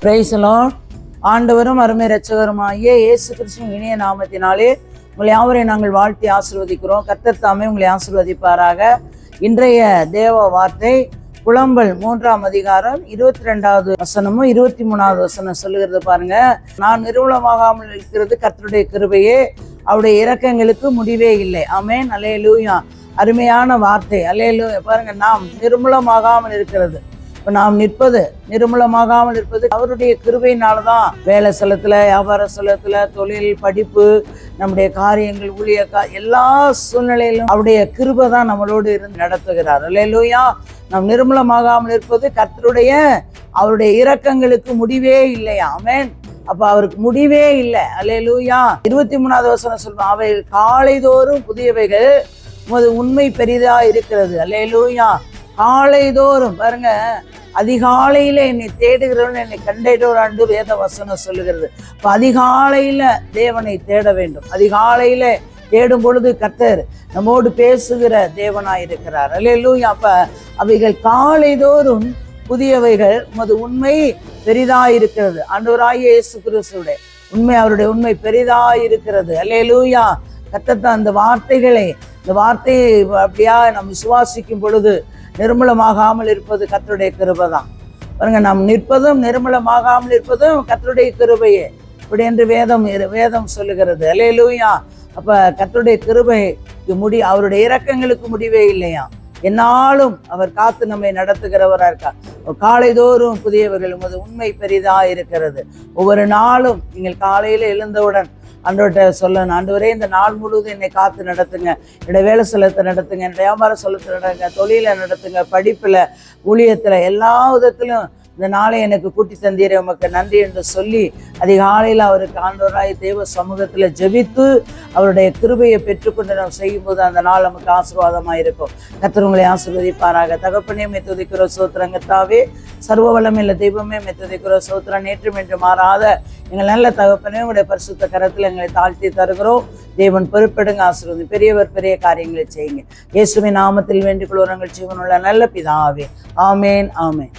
Praise the Lord. ஆண்டவரும் அருமை இரட்சகருமாகிய இயேசு கிறிஸ்துவின் இனிய நாமத்தினாலே உங்களை யாவரையும் நாங்கள் வாழ்த்தி ஆசீர்வதிக்கிறோம். கர்த்தர் தாமே உங்களை ஆசீர்வதிப்பாராக. இன்றைய தேவ வார்த்தை புலம்பல் 3ஆம் அதிகாரம் 22வது வசனமும் 23வது வசனம் சொல்லுகிறது பாருங்க. நான் நிர்மூலமாகாமல் இருக்கிறது கர்த்தருடைய கிருபையே, அவருடைய இரக்கங்களுக்கு முடிவே இல்லை. ஆமென். அல்லேலூயா. அருமையான வார்த்தை. அல்லேலூயா. பாருங்க, நாம் நிர்மூலமாகாமல் இருக்கிறது, நாம் நிற்பது, நிர்மூலமாகாமல் இருப்பது அவருடைய கிருபையினால்தான். வேலை ஸ்தலத்துல, வியாபார ஸ்தலத்துல, தொழில், படிப்பு, நம்முடைய காரியங்கள், ஊழிய எல்லா சூழ்நிலையிலும் அவருடைய கிருபை தான் நம்மளோடு இருந்து நடத்துகிறார். அல்லேலூயா. நாம் நிர்மூலமாகாமல் இருப்பது கர்த்தருடைய அவருடைய இரக்கங்களுக்கு முடிவே இல்லையா. ஆமென். அப்ப அவருக்கு முடிவே இல்லை. அல்லேலூயா. 23வது வசனம் சொல்லுவோம், அவை காலைதோறும் புதியவைகள், உமது உண்மை பெரிதா இருக்கிறது. அல்லேலூயா. காலைதோறும் பாருங்க, அதிகாலையில என்னை தேடுகிறவன் என்னை கண்டேடோராண்டு வேத வசனம் சொல்லுகிறது. இப்போ அதிகாலையில தேவனை தேட வேண்டும். அதிகாலையில தேடும் பொழுது கர்த்தர் நம்மோடு பேசுகிற தேவனாய் இருக்கிறார். அல்லேலூயா. அப்ப அவைகள் காலைதோறும் புதியவைகள், உமது உண்மை பெரிதாயிருக்கிறது. ஆண்டவராகிய இயேசு கிறிஸ்துவுடைய உண்மை, அவருடைய உண்மை பெரிதாயிருக்கிறது. அல்லேலூயா. கர்த்தர் அந்த வார்த்தைகளை, இந்த வார்த்தையை அப்படியா நாம் விசுவாசிக்கும் பொழுது நிர்மூலமாகாமல் இருப்பது கர்த்தருடைய கிருபை தான். பாருங்க, நாம் நிற்பதும் நிர்மூலமாகாமல் இருப்பதும் கர்த்தருடைய கிருபையே இப்படி என்று வேதம் சொல்லுகிறது. அல்லேலூயா. அப்ப கர்த்தருடைய கிருபைக்கு அவருடைய இரக்கங்களுக்கு முடிவே இல்லையா. என்னாலும் அவர் காத்து நம்மை நடத்துகிறவரா இருக்கார். காலைதோறும் புதியவர்கள், உமது உண்மை பெரிதா இருக்கிறது. ஒவ்வொரு நாளும் நீங்கள் காலையில எழுந்தவுடன் ஆண்டவர்கிட்ட சொல்லணும், ஆண்டவரே இந்த நாள் முழுவதும் என்னை காத்து நடத்துங்க, என்னுடைய வேலை ஸ்தலத்தை நடத்துங்க, என்னுடைய வியாபார ஸ்தலத்தை நடத்துங்க, தொழிலை நடத்துங்க, படிப்புல, ஊழியத்துல, எல்லா விதத்திலும் இந்த நாளை எனக்கு கூட்டி தந்தீரே, உமக்கு நன்றி என்று சொல்லி அதிகாலையில் அவருக்கு ஆண்டவராய் தேவ சமூகத்தில் ஜெபித்து அவருடைய கிருபையை பெற்றுக்கொண்டு நாம் செய்யும்போது அந்த நாள் நமக்கு ஆசீர்வாதமாக இருக்கும். கர்த்தர் உங்களை ஆசீர்வதிப்பாராக. தகப்பனே மெத்துதிக்கிற சோத்திரங்கத்தாவே, சர்வ வல்லமையுள்ள தெய்வமே மெத்துதிக்கிற சோத்திரம், நேற்றும் என்று மாறாத எங்கள் நல்ல தகப்பனே, உங்களுடைய பரிசுத்த கரத்தில் எங்களை தாழ்த்தி தருகிறோம். தேவன் பொறுப்பெடுங்க, ஆசீர்வதி. பெரியவர் பெரிய காரியங்களை செய்யுங்க. இயேசுவின் நாமத்தில் வேண்டிக் கொள்கிறோம், ஜீவனுள்ள நல்ல பிதாவே. ஆமேன், ஆமேன்.